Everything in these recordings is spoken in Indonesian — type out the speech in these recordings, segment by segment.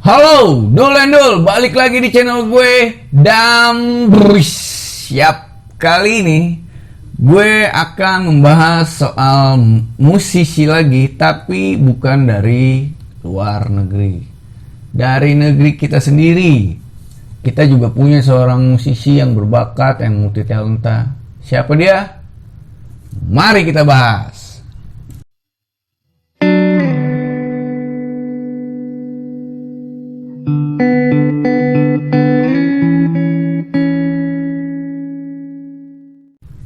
Halo, Dul and Dul, balik lagi di channel gue, Dambris. Siap, kali ini gue akan membahas soal musisi lagi, tapi bukan dari luar negeri, dari negeri kita sendiri. Kita juga punya seorang musisi yang berbakat, yang multi talenta. Siapa dia? Mari kita bahas.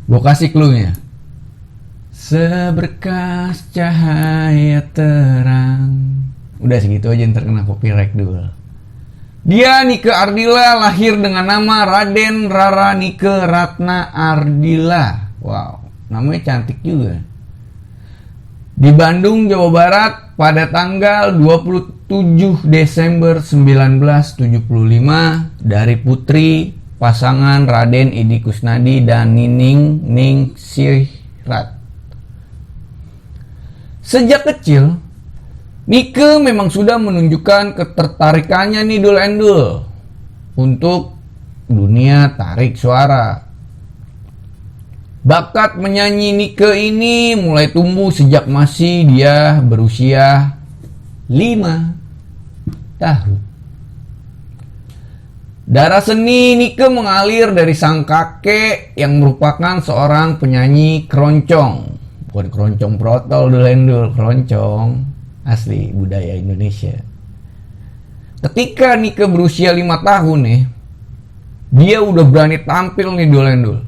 Gue kasih clue-nya. Seberkas cahaya terang. Udah segitu aja, ntar kena copyright dulu. Dia Nike Ardila, lahir dengan nama Raden Rara Nike Ratna Ardila. Wow, namanya cantik juga. Di Bandung, Jawa Barat pada tanggal 27 Desember 1975 dari putri pasangan Raden Edi Kusnadi dan Nining Ningsirat. Sejak kecil, Nike memang sudah menunjukkan ketertarikannya nih Dul and Dul untuk dunia tarik suara. Bakat menyanyi Nike ini mulai tumbuh sejak masih dia berusia 5 tahun. Darah seni Nike mengalir dari sang kakek yang merupakan seorang penyanyi keroncong. Bukan keroncong protol Dul and Dul, keroncong asli budaya Indonesia. Ketika Nike berusia 5 tahun nih, dia udah berani tampil nih Dul and Dul.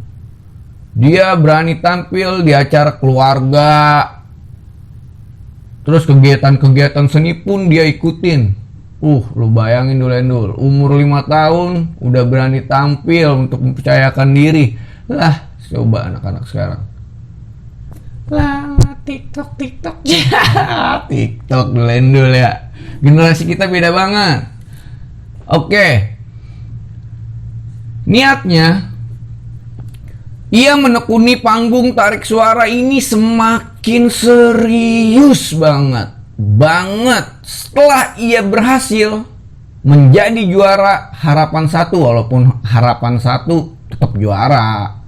Dia berani tampil di acara keluarga. Terus kegiatan-kegiatan seni pun dia ikutin. Lu bayangin Dul and Dul, umur 5 tahun udah berani tampil untuk mempercayakan diri. Lah, coba anak-anak sekarang. Lah, TikTok. TikTok Dul and Dul ya. Generasi kita beda banget. Oke. Niatnya ia menekuni panggung tarik suara ini semakin serius banget. Setelah ia berhasil menjadi juara Harapan 1, walaupun Harapan 1 tetap juara.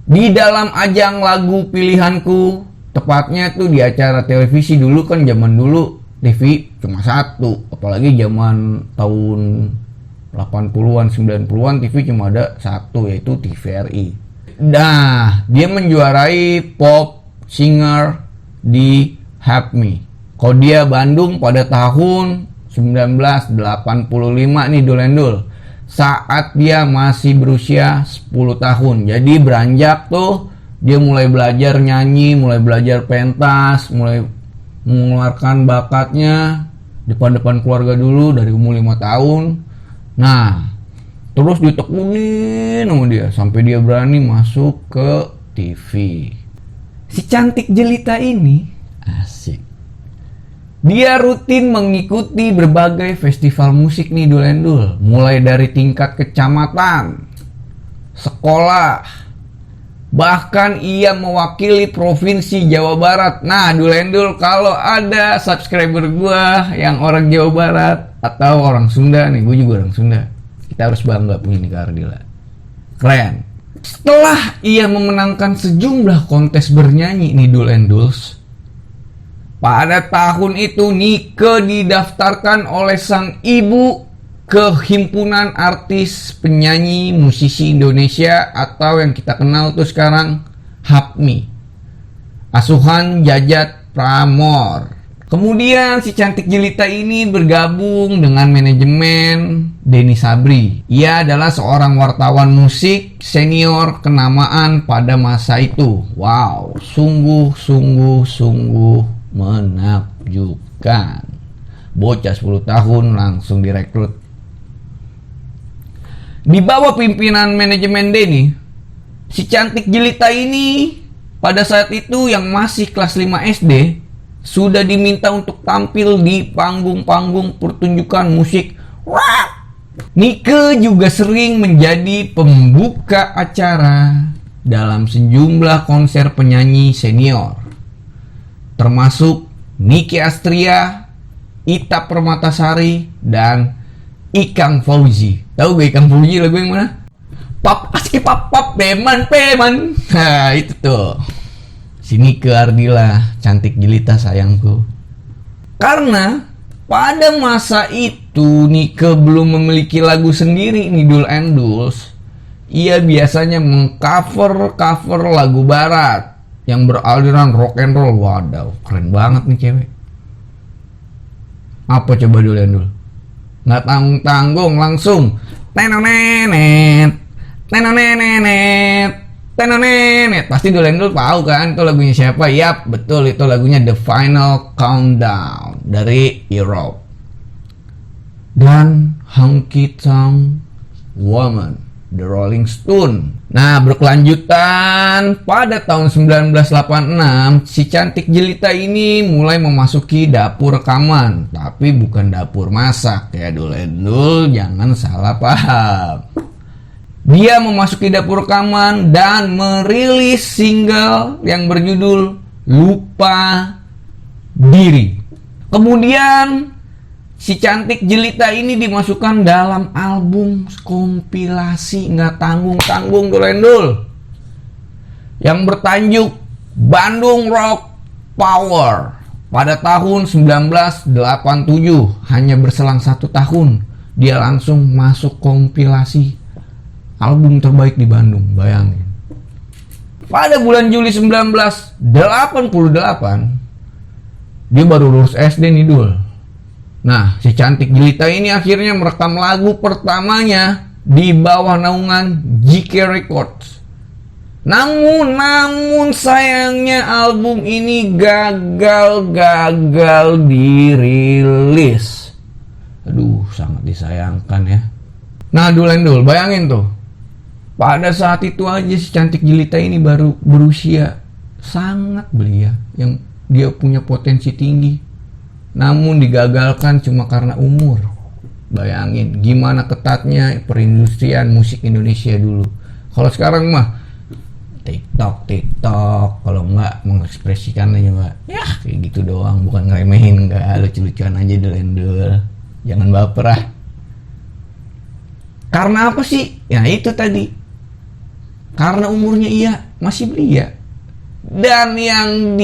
Di dalam ajang lagu pilihanku, tepatnya tuh di acara televisi dulu kan, zaman dulu TV cuma satu, apalagi zaman tahun 80-an 90-an TV cuma ada satu, yaitu TVRI. Nah, dia menjuarai Pop Singer di Help Me, Kodia Bandung pada tahun 1985 nih Dul and Dul. Saat dia masih berusia 10 tahun. Jadi beranjak tuh dia mulai belajar nyanyi, mulai belajar pentas, mulai mengeluarkan bakatnya depan keluarga dulu dari umur 5 tahun. Nah, terus ditekunin sama dia sampai dia berani masuk ke TV. Si cantik jelita ini asik. Dia rutin mengikuti berbagai festival musik nih Dul and Dul, mulai dari tingkat kecamatan, sekolah, bahkan ia mewakili provinsi Jawa Barat. Nah Dul and Dul, kalau ada subscriber gua yang orang Jawa Barat atau orang Sunda nih, gue juga orang Sunda, kita harus bangga punya Nike Ardila. Keren. Setelah ia memenangkan sejumlah kontes bernyanyi nih Dul and Duls, pada tahun itu Nike didaftarkan oleh sang ibu ke Himpunan Artis Penyanyi Musisi Indonesia atau yang kita kenal tuh sekarang HAPMI, asuhan Jajat Pramor. Kemudian si cantik jelita ini bergabung dengan manajemen Denny Sabri. Ia adalah seorang wartawan musik senior kenamaan pada masa itu. Wow, sungguh menakjubkan. Bocah 10 tahun langsung direkrut. Di bawah pimpinan manajemen Denny, si cantik jelita ini pada saat itu yang masih kelas 5 SD sudah diminta untuk tampil di panggung-panggung pertunjukan musik rock. Nike juga sering menjadi pembuka acara dalam sejumlah konser penyanyi senior, termasuk Nicky Astria, Ita Permatasari, dan Ikang Fauzi. Tahu gak Ikang Fauzi lagu yang mana? Pap aski pap pap peman peman. Nah itu tuh. Sini ke Ardila, cantik jelita sayangku. Karena pada masa itu Nike belum memiliki lagu sendiri nih Doel and Doels. Ia biasanya mengcover lagu barat yang beraliran rock and roll. Wadaw, keren banget nih cewek. Apa coba Doel and Doels? Nggak tanggung-tanggung langsung tenonenet tenonenet. Pasti Doel and Doels tahu kan itu lagunya siapa? Yap, betul, itu lagunya The Final Countdown dari Europe. Dan Honky Tonk Woman, The Rolling Stone. Nah, berkelanjutan pada tahun 1986, si cantik jelita ini mulai memasuki dapur rekaman, tapi bukan dapur masak ya Doel and Doels, jangan salah paham. Dia memasuki dapur rekaman dan merilis single yang berjudul Lupa Diri. Kemudian si cantik jelita ini dimasukkan dalam album kompilasi nggak tanggung-tanggung Doel and Doels yang bertajuk Bandung Rock Power pada tahun 1987. Hanya berselang 1 tahun dia langsung masuk kompilasi album terbaik di Bandung, bayangin. Pada bulan Juli 1988, dia baru lulus SD nih Doel. Nah, si cantik jelita ini akhirnya merekam lagu pertamanya di bawah naungan GK Records. Namun sayangnya album ini gagal dirilis. Aduh, sangat disayangkan ya. Nah, Doel and Doels, bayangin tuh. Pada saat itu aja si cantik jelita ini baru berusia sangat belia, yang dia punya potensi tinggi, namun digagalkan cuma karena umur. Bayangin gimana ketatnya perindustrian musik Indonesia dulu. Kalau sekarang mah TikTok, kalau nggak mengekspresikan aja mbak, ya kayak gitu doang, bukan ngeremehin, nggak, lucu-lucuan aja Doel and Doels. Jangan baper ah. Karena apa sih? Ya itu tadi. Karena umurnya ia masih belia. Dan yang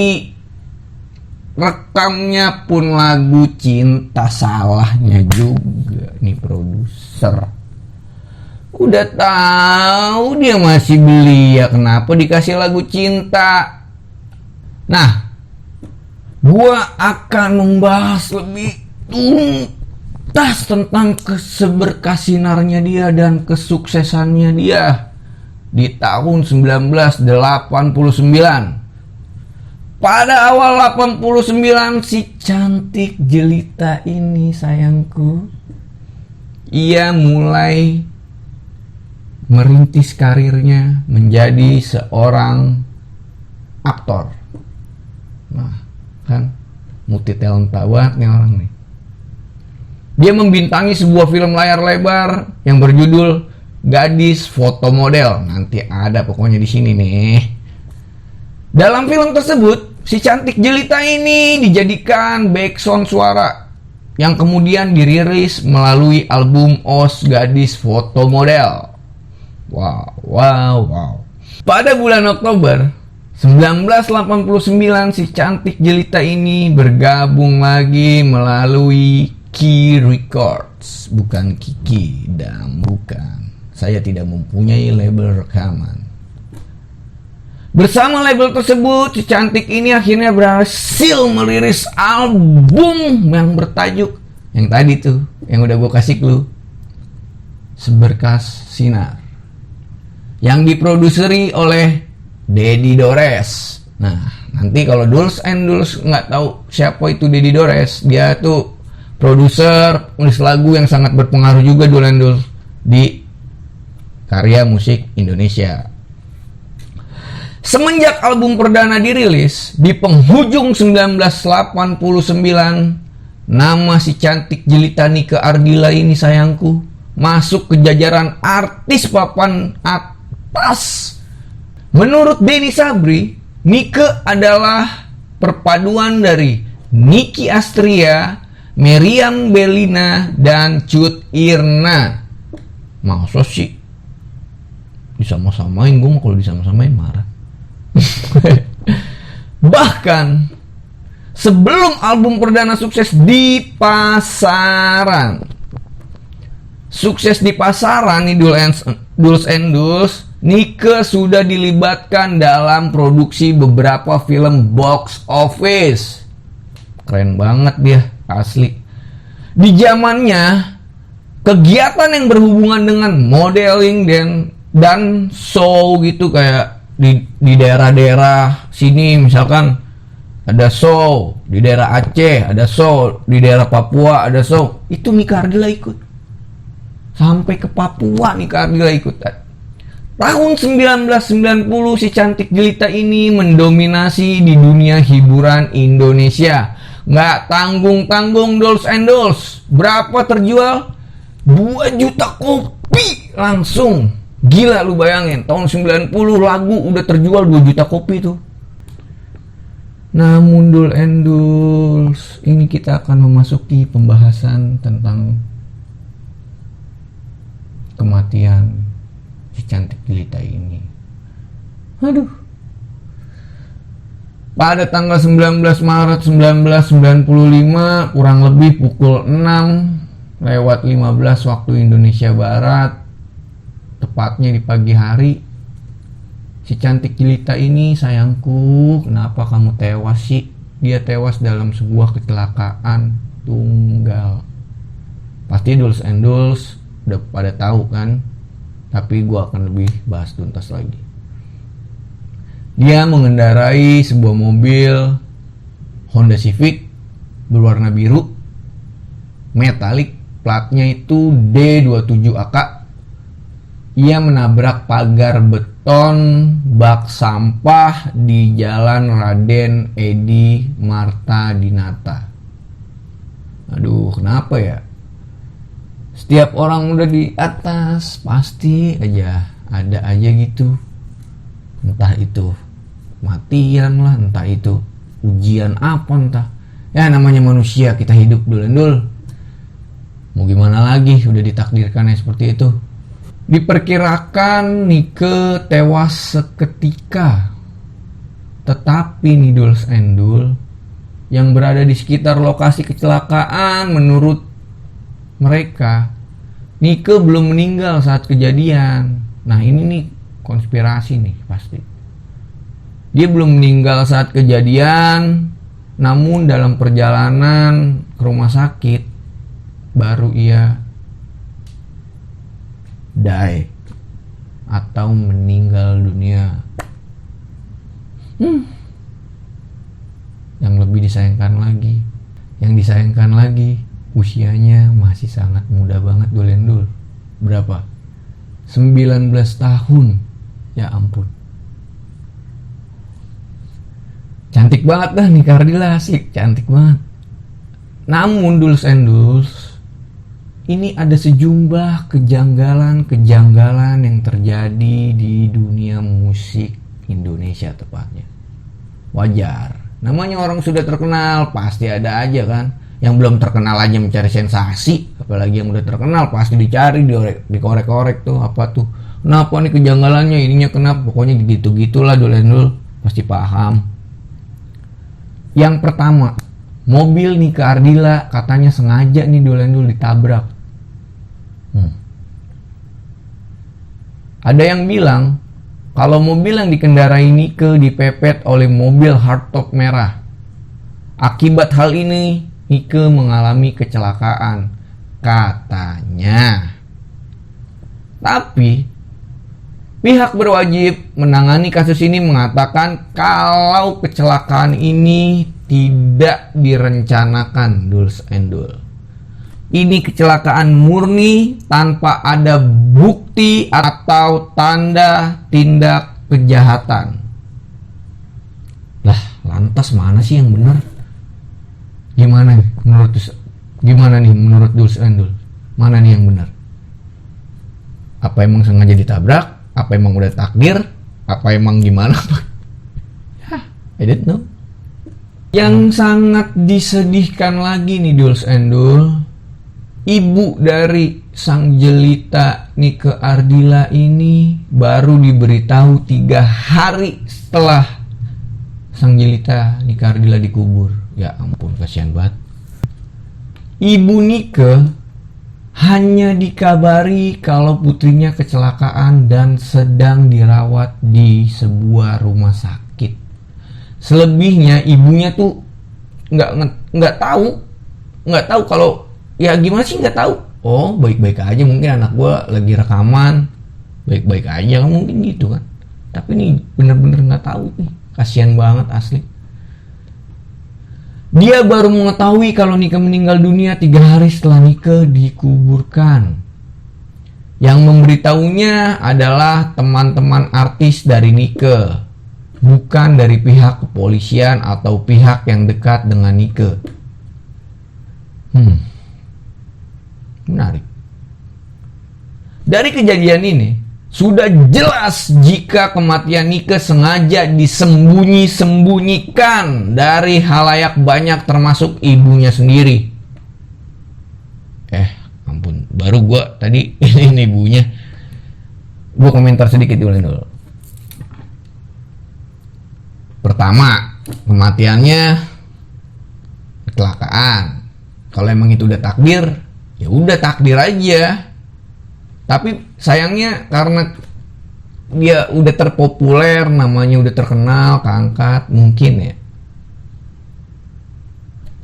direkamnya pun lagu cinta, salahnya juga nih produser. Udah tahu dia masih belia, kenapa dikasih lagu cinta? Nah, gua akan membahas lebih tuntas tentang keseberkasinarnya dia dan kesuksesannya dia di tahun 1989. Pada awal 89 si cantik jelita ini sayangku, ia mulai merintis karirnya menjadi seorang aktor. Nah, kan multi talenta banget nih orang nih. Dia membintangi sebuah film layar lebar yang berjudul Gadis Foto Model. Nanti ada pokoknya di sini nih. Dalam film tersebut, si cantik jelita ini dijadikan backsound suara yang kemudian dirilis melalui album Os Gadis Foto Model. Wow. Pada bulan Oktober 1989, si cantik jelita ini bergabung lagi melalui Key Records, bukan Kiki, dan bukan. Saya tidak mempunyai label rekaman. Bersama label tersebut, si cantik ini akhirnya berhasil merilis album yang bertajuk yang tadi tuh, yang udah gue kasih clue, Seberkas Sinar, yang diproduseri oleh Dedi Dores. Nah, nanti kalau Doel and Doels nggak tahu siapa itu Dedi Dores, dia tuh produser, penulis lagu yang sangat berpengaruh juga Doel and Doels di karya musik Indonesia. Semenjak album perdana dirilis di penghujung 1989, nama si cantik jelita Nike Ardila ini sayangku masuk ke jajaran artis papan atas. Menurut Denny Sabri, Nike adalah perpaduan dari Nicky Astria, Meriam Bellina, dan Cut Irna. Masa sih disama-samain? Gue mau kalau disama-samain marah. Bahkan sebelum album perdana sukses di pasaran, nih Dulce and Dulce, Nike sudah dilibatkan dalam produksi beberapa film box office. Keren banget dia, asli. Di zamannya, kegiatan yang berhubungan dengan modeling dan show gitu, kayak di daerah-daerah sini misalkan ada show, di daerah Aceh ada show, di daerah Papua ada show, itu Nike Ardilla ikut. Sampai ke Papua Nike Ardilla ikut. Tahun 1990 si cantik jelita ini mendominasi di dunia hiburan Indonesia. Nggak tanggung-tanggung Dulce and Dulce. Berapa terjual? 2 juta kopi langsung. Gila lu bayangin, tahun 90 lagu udah terjual 2 juta kopi tuh. Namun Dulce and Dulce, ini kita akan memasuki pembahasan tentang kematian si cantik jelita ini. Aduh. Pada tanggal 19 Maret 1995, kurang lebih pukul 6:15 waktu Indonesia Barat, tepatnya di pagi hari, si cantik jelita ini, sayangku, kenapa kamu tewas sih? Dia tewas dalam sebuah kecelakaan tunggal. Pasti Dulce and Dulce udah pada tahu kan, tapi gue akan lebih bahas tuntas lagi. Dia mengendarai sebuah mobil Honda Civic berwarna biru metalik, platnya itu D27AK. Ia menabrak pagar beton bak sampah di Jalan Raden Edi Marta Dinata. Aduh, kenapa ya? Setiap orang udah di atas pasti aja ada aja gitu. Entah itu matian lah, entah itu ujian apa, entah. Ya namanya manusia, kita hidup dul. Mau gimana lagi, udah ditakdirkannya seperti itu. Diperkirakan Nike tewas seketika. Tetapi nih Dulce and Dulce yang berada di sekitar lokasi kecelakaan, menurut mereka Nike belum meninggal saat kejadian. Nah ini nih konspirasi nih pasti. Dia belum meninggal saat kejadian, namun dalam perjalanan ke rumah sakit baru ia die atau meninggal dunia. Yang lebih disayangkan lagi, usianya masih sangat muda banget Dul and Dul. Berapa? 19 tahun. Ya ampun. Cantik banget dah Nike Ardilla, asik, cantik banget. Namun Dulce and Dulce, ini ada sejumlah kejanggalan yang terjadi di dunia musik Indonesia tepatnya. Wajar, namanya orang sudah terkenal pasti ada aja kan. Yang belum terkenal aja mencari sensasi, apalagi yang udah terkenal pasti dicari, dikorek-korek tuh, apa tuh, kenapa nih kejanggalannya, ininya kenapa, pokoknya gitu-gitulah Dul and Dul pasti paham. Yang pertama, mobil Nike Ardilla katanya sengaja nih Dul and Dul ditabrak. Ada yang bilang kalau mobil yang dikendarai Nike dipepet oleh mobil hardtop merah. Akibat hal ini Nike mengalami kecelakaan katanya. Tapi pihak berwajib menangani kasus ini mengatakan kalau kecelakaan ini tidak direncanakan Dulce and Dul. Ini kecelakaan murni tanpa ada bukti atau tanda tindak kejahatan. Lah, lantas mana sih yang benar? Gimana nih menurut Dulce and Dul? Mana nih yang benar? Apa emang sengaja ditabrak? Apa emang udah takdir? Apa emang gimana? I don't know. Yang sangat disedihkan lagi nih Duls and Dul, ibu dari sang jelita Nike Ardila ini baru diberitahu 3 hari setelah sang jelita Nike Ardila dikubur. Ya ampun, kasihan banget. Ibu Nike hanya dikabari kalau putrinya kecelakaan dan sedang dirawat di sebuah rumah sakit. Selebihnya ibunya tuh nggak tahu kalau ya gimana sih, nggak tahu. Oh baik-baik aja, mungkin anak gua lagi rekaman baik-baik aja kan, mungkin gitu kan. Tapi nih bener-bener nggak tahu nih, kasihan banget asli. Dia baru mengetahui kalau Nike meninggal dunia 3 hari setelah Nike dikuburkan. Yang memberitahunya adalah teman-teman artis dari Nike, bukan dari pihak kepolisian atau pihak yang dekat dengan Nike. Menarik. Dari kejadian ini sudah jelas jika kematian Nike sengaja disembunyi-sembunyikan dari halayak banyak termasuk ibunya sendiri. Ampun, baru gua tadi ini ibunya. Gua komentar sedikit dulu. Pertama, kematiannya kecelakaan. Kalau emang itu udah takdir, ya udah takdir aja. Tapi sayangnya karena dia udah terpopuler, namanya udah terkenal, keangkat, mungkin ya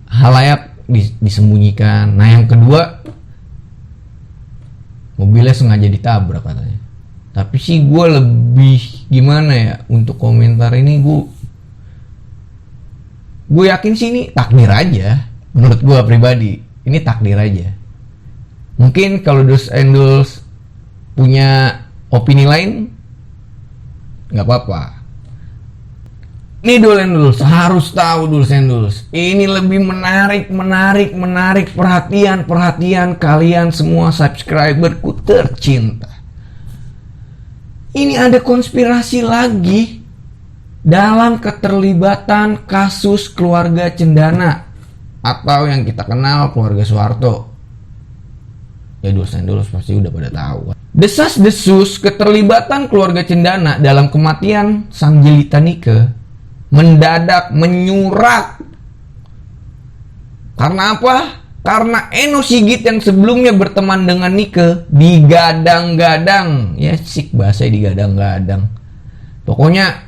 halayak disembunyikan. Nah yang kedua, mobilnya sengaja ditabrak katanya. Tapi sih gue lebih gimana ya untuk komentar ini, gue yakin sih ini takdir aja. Menurut gue pribadi ini takdir aja. Mungkin kalau Duls and Duls punya opini lain, nggak apa-apa. Ini Duls and Duls harus tahu, Duls and Duls ini lebih menarik perhatian kalian semua subscriberku tercinta. Ini ada konspirasi lagi dalam keterlibatan kasus keluarga Cendana atau yang kita kenal keluarga Soeharto. Ya Duls and Duls pasti udah pada tahu. Desas-desus keterlibatan keluarga Cendana dalam kematian sang jelita Nike mendadak menyurak. Karena apa? Karena Eno Sigit yang sebelumnya berteman dengan Nike digadang-gadang. Ya sik bahasa digadang-gadang. Pokoknya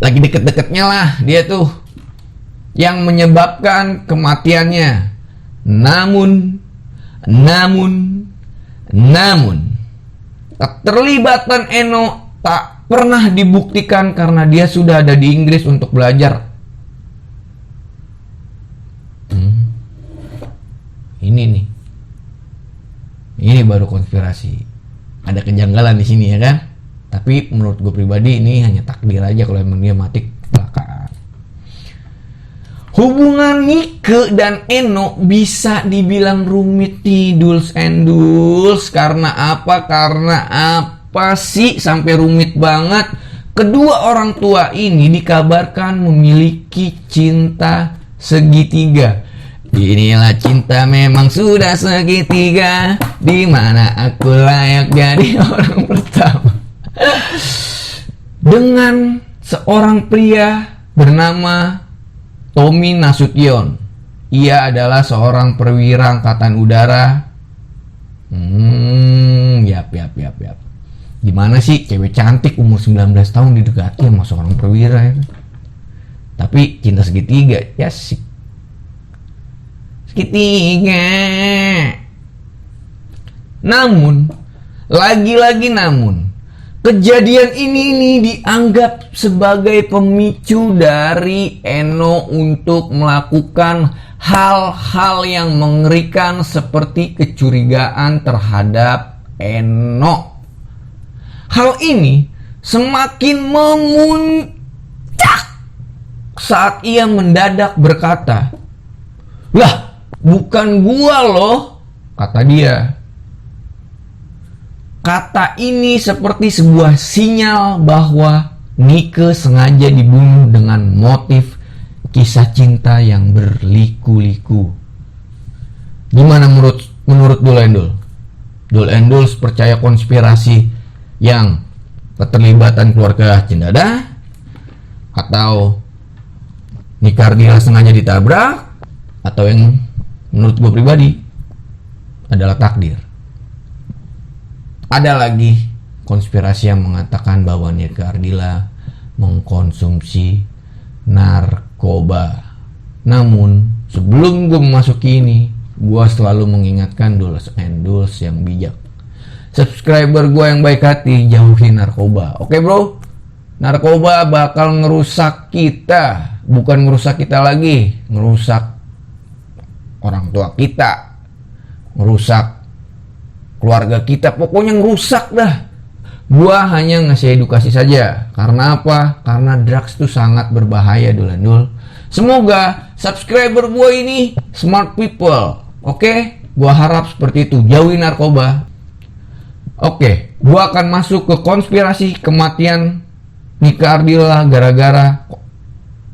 lagi deket-deketnya lah dia tuh yang menyebabkan kematiannya. Namun keterlibatan Eno tak pernah dibuktikan karena dia sudah ada di Inggris untuk belajar. Ini baru konspirasi. Ada kejanggalan di sini ya kan? Tapi menurut gue pribadi ini hanya takdir aja kalau emang dia mati kecelakaan. Hubungan Nike dan Eno bisa dibilang rumit nih Duls and Duls. Karena apa? Sih sampai rumit banget? Kedua orang tua ini dikabarkan memiliki cinta segitiga. Inilah cinta memang sudah segitiga, di mana aku layak jadi orang pertama. Dengan seorang pria bernama Tommy Nasution. Ia adalah seorang perwira angkatan udara. Yap. Gimana sih cewek cantik umur 19 tahun didekati sama seorang perwira ya? Tapi cinta segitiga, ya sih. Segitiga. Namun, kejadian ini dianggap sebagai pemicu dari Eno untuk melakukan hal-hal yang mengerikan seperti kecurigaan terhadap Eno. Hal ini semakin memuncak saat ia mendadak berkata, "Lah, bukan gua loh," kata dia. Kata ini seperti sebuah sinyal bahwa Nike sengaja dibunuh dengan motif kisah cinta yang berliku-liku. Gimana menurut Dul Endul? Dul Endul percaya konspirasi yang keterlibatan keluarga Cendana, atau Nika Ardila sengaja ditabrak, atau yang menurut gue pribadi adalah takdir? Ada lagi konspirasi yang mengatakan bahwa Nika Ardila mengkonsumsi narkoba. Namun sebelum gue memasuki ini, gue selalu mengingatkan Duls and Duls yang bijak. Subscriber gue yang baik hati, jauhi narkoba. Oke bro, narkoba bakal ngerusak kita. Bukan ngerusak kita lagi, ngerusak orang tua kita, ngerusak keluarga kita, pokoknya ngerusak dah. Gua hanya ngasih edukasi saja. Karena apa? Karena drugs itu sangat berbahaya, Dul and Dul. Semoga subscriber gua ini smart people. Oke? Gua harap seperti itu. Jauhi narkoba. Oke, gua akan masuk ke konspirasi kematian Nika Ardila gara-gara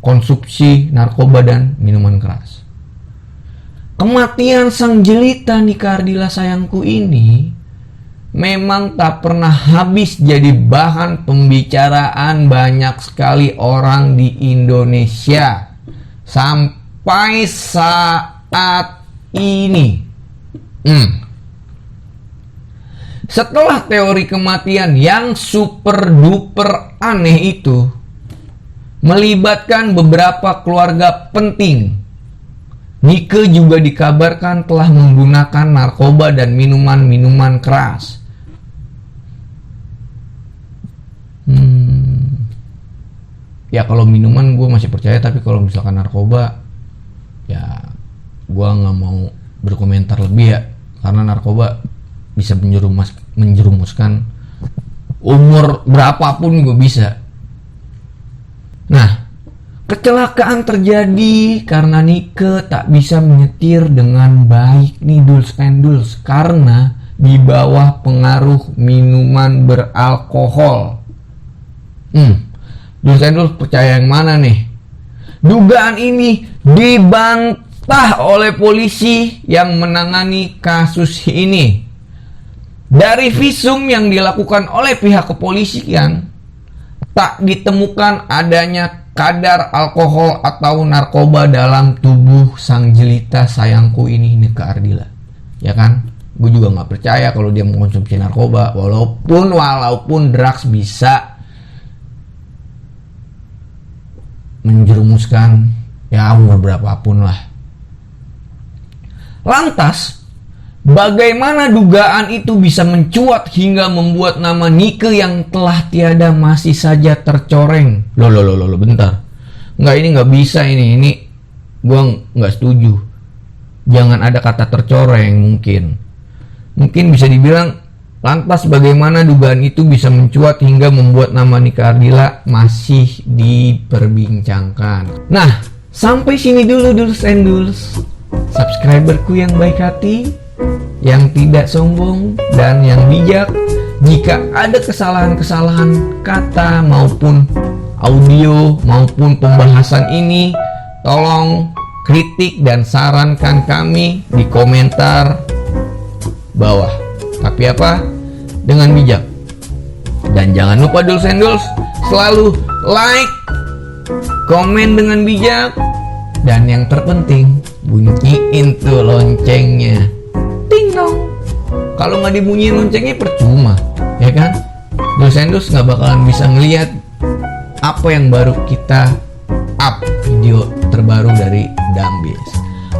konsumsi narkoba dan minuman keras. Kematian sang jelita Nika Ardila sayangku ini memang tak pernah habis jadi bahan pembicaraan banyak sekali orang di Indonesia sampai saat ini. Setelah teori kematian yang super duper aneh itu melibatkan beberapa keluarga penting, Nika juga dikabarkan telah menggunakan narkoba dan minuman-minuman keras. Ya kalau minuman gue masih percaya, tapi kalau misalkan narkoba, ya gue nggak mau berkomentar lebih ya, karena narkoba bisa menjerumuskan umur berapapun gue bisa. Nah, kecelakaan terjadi karena Nika tak bisa menyetir dengan baik nih Duls and Duls, karena di bawah pengaruh minuman beralkohol. Duls and Duls percaya yang mana nih? Dugaan ini dibantah oleh polisi yang menangani kasus ini. Dari visum yang dilakukan oleh pihak kepolisian, tak ditemukan adanya kadar alkohol atau narkoba dalam tubuh sang jelita sayangku ini, Nika Ardila. Ya kan? Gue juga nggak percaya kalau dia mengkonsumsi narkoba, walaupun drugs bisa menjerumuskan ya umur berapapun lah. Lantas, bagaimana dugaan itu bisa mencuat hingga membuat nama Nika yang telah tiada masih saja tercoreng? Loh, bentar. Ini nggak bisa ini gua nggak setuju. Jangan ada kata tercoreng mungkin. Mungkin bisa dibilang, lantas bagaimana dugaan itu bisa mencuat hingga membuat nama Nika Ardila masih diperbincangkan. Nah, sampai sini dulu Duls and Duls. Subscriberku yang baik hati, yang tidak sombong dan yang bijak. Jika ada kesalahan-kesalahan kata maupun audio maupun pembahasan ini, tolong kritik dan sarankan kami di komentar bawah. Tapi apa? Dengan bijak. Dan jangan lupa Duls and Duls, selalu like, komen dengan bijak, dan yang terpenting bunyiin tuh loncengnya. Ting dong. Kalau nggak dibunyiin loncengnya percuma, ya kan? Duls and Duls nggak bakalan bisa ngeliat apa yang baru kita up video terbaru dari Dambis.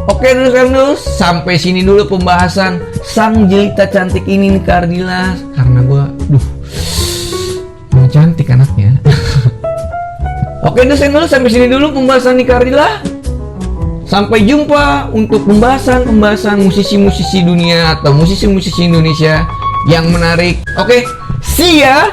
Oke Duls and Duls, sampai sini dulu pembahasan sang jelita cantik ini Nika Ardila. Karena gue, mau cantik anaknya. Oke Duls and Duls, sampai sini dulu pembahasan Nika Ardila. Sampai jumpa untuk pembahasan musisi-musisi dunia atau musisi-musisi Indonesia yang menarik. Oke, see ya!